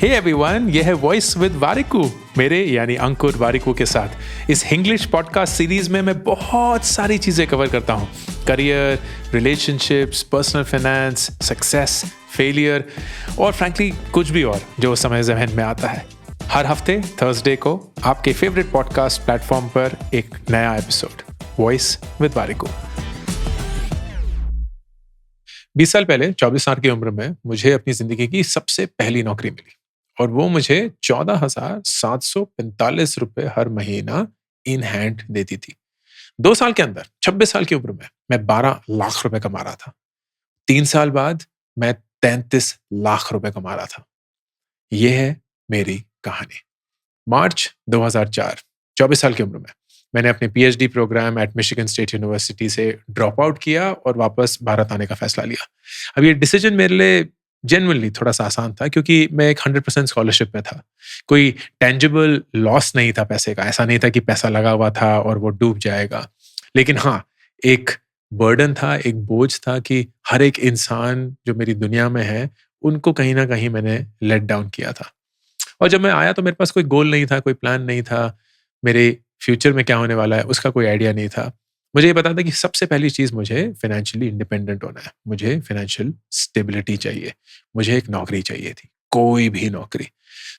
Hey everyone, ये है voice with Warikoo, मेरे यानी अंकुर वारिकू के साथ। इस इंग्लिश पॉडकास्ट सीरीज में मैं बहुत सारी चीज़ें कवर करता हूँ। Career, relationships, personal finance, success, failure और फ्रैंकली कुछ भी और जो उस समय जहन में आता है। हर हफ्ते थर्सडे को आपके फेवरेट पॉडकास्ट प्लेटफॉर्म पर एक नया एपिसोड, वॉइस विद वारिकू। 20 साल पहले 24 साल की उम्र में मुझे अपनी जिंदगी की सबसे पहली नौकरी मिली और वो मुझे 14,745 रुपए हर महीना इन हैंड देती थी। 2 साल के अंदर 26 साल की उम्र में मैं 12 लाख रुपए कमा रहा था। 3 साल बाद मैं 33 लाख रुपए कमा रहा था। ये है मेरी कहानी। मार्च 2004, 24 साल की उम्र में मैंने अपने PhD programme at Michigan State University से ड्रॉप आउट किया और वापस भारत आने का फैसला लिया। अब ये डिसीजन मेरे लिए जेन्युइनली थोड़ा सा आसान था क्योंकि मैं एक 100% स्कॉलरशिप में था। कोई टेंजिबल लॉस नहीं था पैसे का। ऐसा नहीं था कि पैसा लगा हुआ था और वो डूब जाएगा। लेकिन हाँ, एक बर्डन था, एक बोझ था कि हर एक इंसान जो मेरी दुनिया में है, उनको कहीं ना कहीं मैंने लेट डाउन किया था। और जब मैं आया तो मेरे पास कोई गोल नहीं था, कोई प्लान नहीं था। मेरे फ्यूचर में क्या होने वाला है उसका कोई आइडिया नहीं था। मुझे ये पता था कि सबसे पहली चीज़ मुझे फाइनेंशियली इंडिपेंडेंट होना है। मुझे फाइनेंशियल स्टेबिलिटी चाहिए। मुझे एक नौकरी चाहिए थी, कोई भी नौकरी।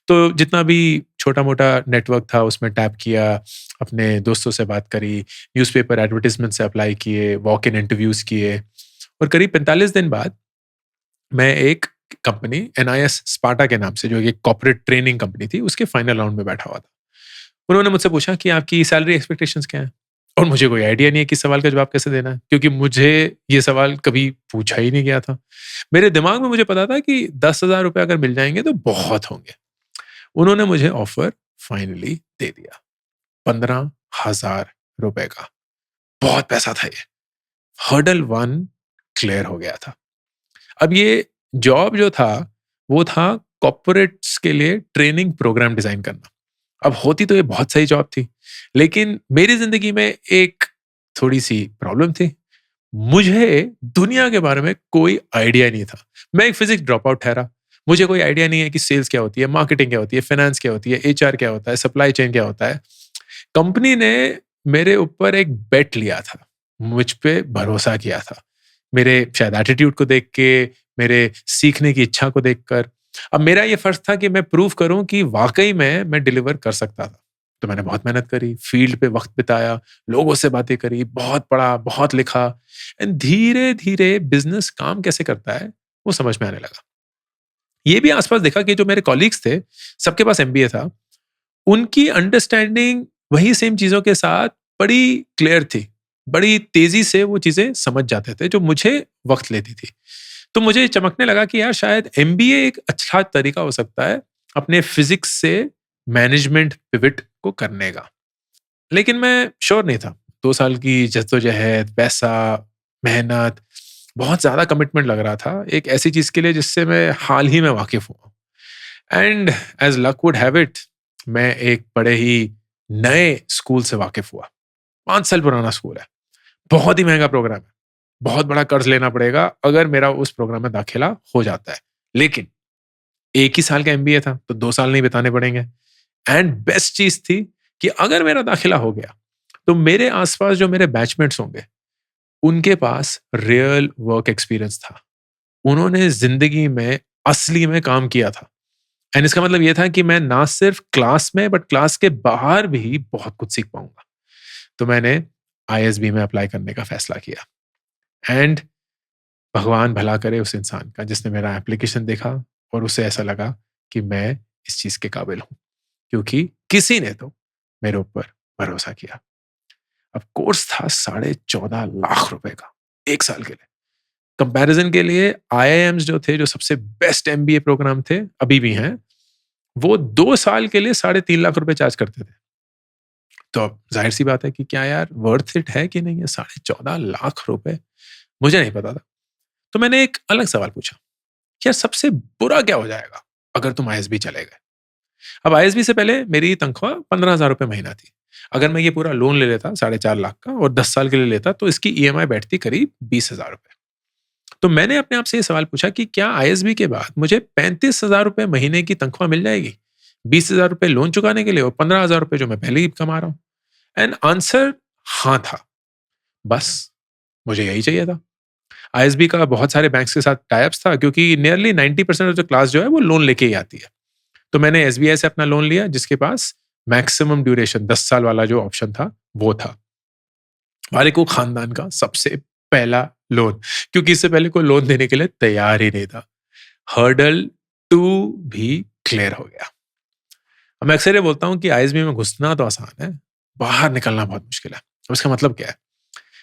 तो जितना भी छोटा-मोटा नेटवर्क था उसमें टैप किया, अपने दोस्तों से बात करी, न्यूज़पेपर एडवर्टाइज़मेंट से अप्लाई किए, वॉक इन इंटरव्यूज़ किए और करीब 45 दिन बाद मैं एक कंपनी एनआईएस स्पार्टा के नाम से, जो एक कॉर्पोरेट ट्रेनिंग कंपनी थी, उसके फाइनल राउंड में बैठा हुआ था। उन्होंने मुझसे पूछा कि आपकी सैलरी एक्सपेक्टेशंस क्या हैं? और मुझे कोई आइडिया नहीं है कि इस सवाल का जवाब कैसे देना है, क्योंकि मुझे ये सवाल कभी पूछा ही नहीं गया था। मेरे दिमाग में मुझे पता था कि 10,000 रुपए अगर मिल जाएँगे तो बहुत होंगे। उन्होंने मुझे ऑफर फाइनली दे दिया, 15,000 रुपए का। बहुत पैसा था ये। हर्डल 1 क्लियर हो गया था। अब ये जॉब जो था, वो था कॉर्पोरेट्स के लिए ट्रेनिंग प्रोग्राम डिज़ाइन करना। अब होती तो ये बहुत सही जॉब थी, लेकिन मेरी ज़िंदगी में एक थोड़ी-सी प्रॉब्लम थी। मुझे दुनिया के बारे में कोई आइडिया नहीं था। मैं एक फिज़िक्स ड्रॉप आउट ठहरा। मुझे कोई आइडिया नहीं है कि सेल्स क्या होती है, मार्केटिंग क्या होती है, फाइनेंस क्या होती है, एचआर क्या होता है, सप्लाई चेन क्या होता है। कंपनी ने मेरे ऊपर एक बेट लिया था, मुझ पे भरोसा किया था। मेरे शायद एटीट्यूड को देख के, मेरे सीखने की इच्छा को देखकर। अब मेरा ये फर्ज था कि मैं प्रूव करूं कि वाकई में मैं डिलीवर कर सकता था। तो मैंने बहुत मेहनत करी, फील्ड पे वक्त बिताया, लोगों से बातें करी, बहुत पढ़ा, बहुत लिखा एंड धीरे-धीरे बिज़नेस काम कैसे करता है, वो समझ में आने लगा। ये भी आस-पास देखा कि जो मेरे कॉलीग्स थे, सबके पास एमबीए था। उनकी अंडरस्टैंडिंग वही सेम चीज़ों के साथ बड़ी क्लियर थी। बड़ी तेज़ी से वो चीज़ें समझ जाते थे, जो मुझे वक़्त लेती थी। तो मुझे चमकने लगा कि यार शायद एमबीए एक अच्छा तरीका हो सकता है अपने फिज़िक्स से मैनेजमेंट पिवट को करने का। लेकिन मैं श्योर नहीं था। 2 साल की जद्दोजहद, पैसा, मेहनत, बहुत ज़्यादा कमिटमेंट लग रहा था एक ऐसी चीज़ के लिए जिससे मैं हाल ही में वाकिफ़ हुआ। And as luck would have it, मैं एक बड़े ही नए स्कूल से वाकिफ़ हुआ। 5 साल पुराना स्कूल है। बहुत ही महँगा प्रोग्राम है। बहुत बड़ा कर्ज़ लेना पड़ेगा अगर मेरा उस प्रोग्राम में दाखिला हो जाता है। लेकिन 1 ही साल का एमबीए था, तो 2 साल नहीं बिताने पड़ेंगे। एंड बेस्ट चीज़ थी कि अगर मेरा दाखिला हो गया, तो मेरे आस-पास जो मेरे बैचमेट्स होंगे, उनके पास रियल वर्क एक्सपीरियंस था। उन्होंने ज़िंदगी में असली में काम किया था। एंड इसका मतलब ये था कि मैं ना सिर्फ क्लास में बट क्लास के बाहर भी बहुत कुछ सीख पाऊँगा। तो मैंने आईएसबी में अप्लाई करने का फैसला किया। एंड भगवान भला करे उस इंसान का जिसने मेरा एप्लीकेशन देखा और उसे ऐसा लगा कि मैं इस चीज़ के काबिल हूँ, क्योंकि किसी ने तो मेरे ऊपर भरोसा किया। अब कोर्स था 14.5 लाख रुपए का 1 साल के लिए। कंपैरिज़न के लिए आईआईएम्स जो थे, जो सबसे बेस्ट एमबीए प्रोग्राम थे, अभी भी हैं, वो 2 साल के लिए 3.5 लाख रुपए चार्ज करते थे। तो अब ज़ाहिर-सी बात है कि क्या यार वर्थ इट है कि नहीं है 14.5 लाख रुपए? मुझे नहीं पता था। तो मैंने एक अलग सवाल पूछा, यार सबसे बुरा क्या हो जाएगा अगर तुम आईएसबी चले गए? अब आईएसबी से पहले मेरी तनख्वाह 15,000 रुपए महीना थी। अगर मैं ये पूरा लोन ले लेता 4.5 लाख का और 10 साल के लिए लेता, तो इसकी ईएमआई बैठती करीब 20,000 रुपए। तो मैंने अपने आप से ये सवाल पूछा कि क्या आईएसबी के बाद मुझे 35,000 रुपए महीने की तनख्वाह मिल जाएगी? 20,000 रुपए लोन चुकाने के लिए और 15,000 रुपए जो मैं पहले ही कमा रहा हूँ? एंड आंसर हाँ था। बस मुझे यही चाहिए था। आईएसबी का बहुत सारे बैंक्स के साथ टाई अप्स था क्योंकि नियरली 90% ऑफ द क्लास जो है वो लोन लेके ही आती है। तो मैंने एसबीआई से अपना लोन लिया जिसके पास मैक्सिमम ड्यूरेशन 10 साल वाला जो ऑप्शन था वो था। हमारे को खानदान का सबसे पहला लोन, क्योंकि इससे पहले कोई लोन देने के लिए तैयार ही नहीं था। हर्डल 2 भी क्लियर हो गया। अब मैं अक्सर ये बोलता हूँ कि आईएसबी में घुसना तो आसान है, बाहर निकलना बहुत मुश्किल है। अब इसका मतलब क्या है?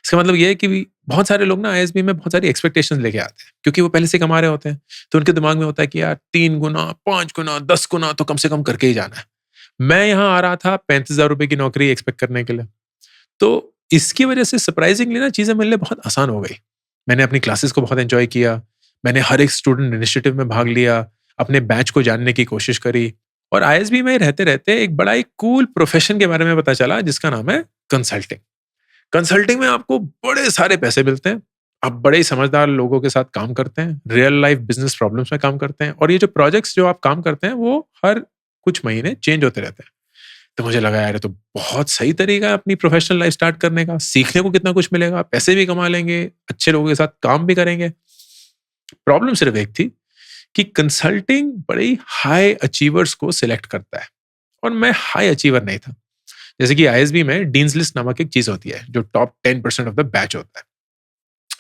इसका मतलब ये है कि बहुत सारे लोग ना आईएसबी में बहुत सारी एक्सपेक्टेशंस लेके आते हैं क्योंकि वो पहले से कमा रहे होते हैं। तो उनके दिमाग में होता है कि यार 3 गुना, 5 गुना, 10 गुना तो कम से कम करके ही जाना है। मैं यहाँ आ रहा था 35,000 रुपए की नौकरी एक्सपेक्ट करने के लिए। तो इसकी वजह से सरप्राइजिंगली ना चीज़ें मेरे लिए बहुत आसान हो गई। मैंने अपनी क्लासेस को बहुत एन्जॉय किया। मैंने हर एक स्टूडेंट इनिशिएटिव में भाग लिया, अपने बैच को जानने की कोशिश करी और आईएसबी में रहते-रहते एक बड़ा ही कूल प्रोफेशन के बारे में पता चला जिसका नाम है कंसल्टिंग। कंसल्टिंग में आपको बड़े सारे पैसे मिलते हैं। आप बड़े ही समझदार लोगों के साथ काम करते हैं, रियल लाइफ बिज़नेस प्रॉब्लम्स में काम करते हैं और ये जो प्रोजेक्ट्स जो आप काम करते हैं वो हर कुछ महीने चेंज होते रहते हैं। तो मुझे लगा यार ये तो बहुत सही तरीका है अपनी प्रोफेशनल लाइफ स्टार्ट करने का। सीखने को कितना कुछ मिलेगा, पैसे भी कमा लेंगे, अच्छे लोगों के साथ काम भी करेंगे। प्रॉब्लम सिर्फ एक थी कि कंसल्टिंग बड़े ही हाई अचीवर्स को सिलेक्ट करता है और मैं हाई अचीवर नहीं था। जैसे कि आईएसबी में डीन्स लिस्ट नामक एक चीज होती है जो टॉप 10% ऑफ द बैच होता है।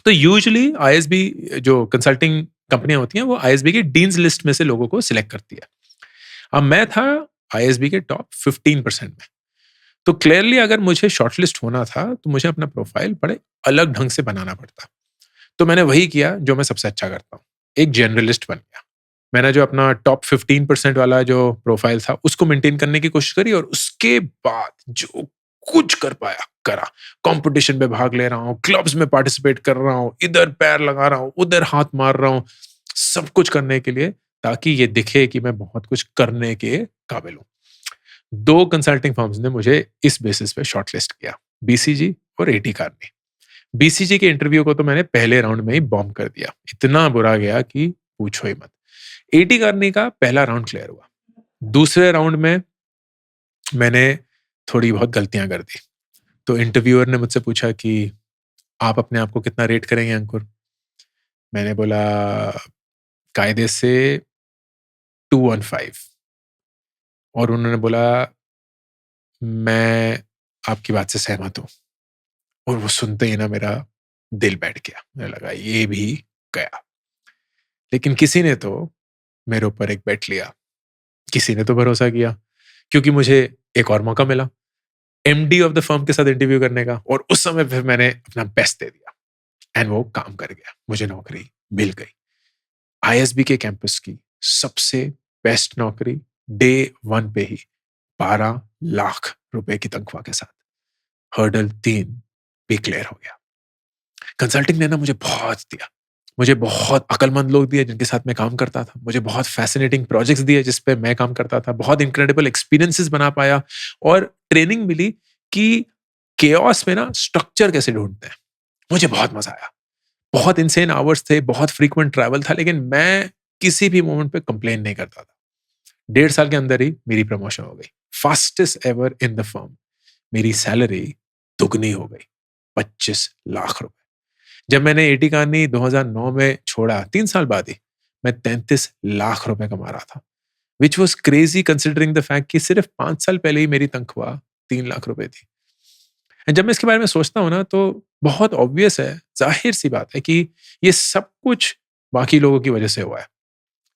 तो यूजुअली आईएसबी जो कंसल्टिंग कंपनियां होती हैं वो आईएसबी की डीन्स लिस्ट में से लोगों को सिलेक्ट करती है। अब मैं था आईएसबी के टॉप 15% में। तो क्लियरली अगर मुझे शॉर्टलिस्ट होना था तो मुझे अपना प्रोफाइल बड़े अलग ढंग से बनाना पड़ता। तो मैंने वही किया जो मैं सबसे अच्छा करता हूँ, एक जनरलिस्ट बन गया। मैंने जो अपना टॉप 15% वाला जो प्रोफाइल था उसको मेंटेन करने की कोशिश करी और उसके बाद जो कुछ कर पाया करा। कंपटीशन में भाग ले रहा हूँ, क्लब्स में पार्टिसिपेट कर रहा हूँ, इधर पैर लगा रहा हूँ, उधर हाथ मार रहा हूँ, सब कुछ करने के लिए ताकि ये दिखे कि मैं बहुत कुछ करने के काबिल हूँ। 2 कंसल्टिंग फर्म्स ने मुझे इस बेसिस पे शॉर्टलिस्ट किया, बीसीजी और एटी कार्नी। बीसीजी के इंटरव्यू को तो मैंने पहले राउंड में ही बॉम्ब कर दिया। इतना बुरा गया कि पूछो ही मत। एटी करने का पहला राउंड क्लियर हुआ। दूसरे राउंड में मैंने थोड़ी बहुत गलतियां कर दी। तो इंटरव्यूअर ने मुझसे पूछा कि आप अपने आप को कितना रेट करेंगे अंकुर? मैंने बोला कायदे से 215 और उन्होंने बोला मैं आपकी बात से सहमत हूँ। और वो सुनते ही ना मेरा दिल बैठ गया। मुझे लगा ये भी गया। लेकिन किसी ने तो मेरे ऊपर एक बेट लिया। किसी ने तो भरोसा किया क्योंकि मुझे एक और मौका मिला एमडी ऑफ द फर्म के साथ इंटरव्यू करने का और उस समय फिर मैंने अपना बेस्ट दे दिया एंड वो काम कर गया। मुझे नौकरी मिल गई। आईएसबी के कैंपस की सबसे बेस्ट नौकरी डे 1 पे ही 12 लाख रुपए की तनख्वाह के साथ। हर्डल 3 भी क्लियर हो गया। कंसल्टिंग ने ना मुझे बहुत दिया। मुझे बहुत अकलमंद लोग दिए जिनके साथ मैं काम करता था। मुझे बहुत फैसिनेटिंग प्रोजेक्ट्स दिए जिस पे मैं काम करता था। बहुत इनक्रेडिबल एक्सपीरियंसेस बना पाया और ट्रेनिंग मिली कि केओस में ना स्ट्रक्चर कैसे ढूंढते हैं। मुझे बहुत मजा आया। बहुत इनसेन आवर्स थे, बहुत फ्रीक्वेंट ट्रैवल था, लेकिन मैं किसी भी मोमेंट पे कंप्लेन नहीं करता था। 1.5 साल के अंदर ही मेरी प्रमोशन हो गई। Fastest ever in the firm. मेरी सैलरी दुगनी हो गई, 25 लाख रुपए। जब मैंने एटी कहानी 2009 में छोड़ा, 3 साल बाद ही मैं 33 लाख रुपए कमा रहा था, which was crazy considering the fact कि सिर्फ 5 साल पहले ही मेरी तनख्वाह 3 लाख रुपए थी। एंड जब मैं इसके बारे में सोचता हूँ ना तो बहुत ऑब्वियस है, जाहिर सी बात है कि ये सब कुछ बाकी लोगों की वजह से हुआ है।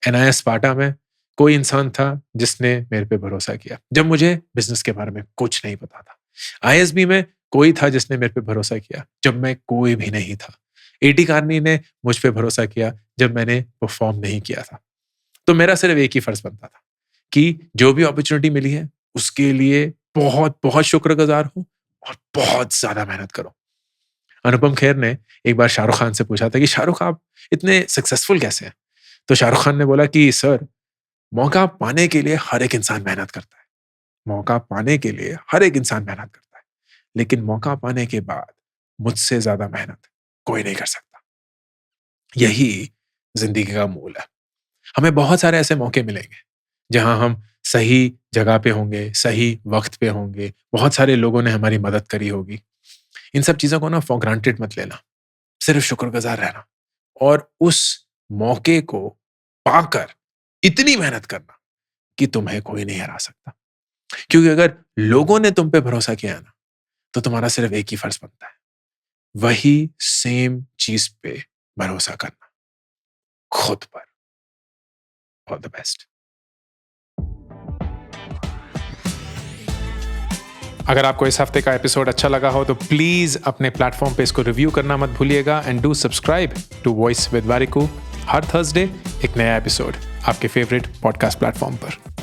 एनआईएस स्पार्टा में कोई इंसान था जिसने मेरे पे भरोसा किया जब मुझे बिजनेस के बारे में कुछ नहीं पता था। आईएसबी में कोई था जिसने मेरे पे भरोसा किया जब मैं कोई भी नहीं था। एटी कार्नी ने मुझ पे भरोसा किया जब मैंने परफॉर्म नहीं किया था। तो मेरा सिर्फ एक ही फर्ज बनता था कि जो भी अपॉर्चुनिटी मिली है उसके लिए बहुत बहुत शुक्रगुजार हूं और बहुत ज्यादा मेहनत करो। अनुपम खेर ने एक बार शाहरुख खान से पूछा था कि शाहरुख आप इतने सक्सेसफुल कैसे हैं? तो शाहरुख खान ने बोला कि सर, मौका पाने के लिए हर एक इंसान मेहनत करता है। मौका पाने के लिए हर एक इंसान मेहनत करता है, लेकिन मौका पाने के बाद मुझसे ज्यादा मेहनत कोई नहीं कर सकता। यही ज़िंदगी का मूल है। हमें बहुत सारे ऐसे मौके मिलेंगे, जहाँ हम सही जगह पे होंगे, सही वक़्त पे होंगे, बहुत सारे लोगों ने हमारी मदद करी होगी। इन सब चीज़ों को ना फॉर ग्रांटेड मत लेना, सिर्फ़ शुक्रगुज़ार रहना और उस मौके को पाकर इतनी मेहनत करना कि तुम्हें कोई नहीं हरा सकता। क्योंकि अगर लोगों ने तुम पे भरोसा किया है ना, तो तुम्हारा सिर्फ़ एक ही फ़र्ज़ बनता है, वही सेम चीज़ पे भरोसा करना, खुद पर। All the best. अगर आपको इस हफ्ते का एपिसोड अच्छा लगा हो तो प्लीज़ अपने प्लेटफ़ॉर्म पे इसको रिव्यू करना मत भूलिएगा and do subscribe to Voice with Warikoo. हर थर्सडे एक नया एपिसोड आपके फ़ेवरेट पॉडकास्ट प्लेटफ़ॉर्म पर।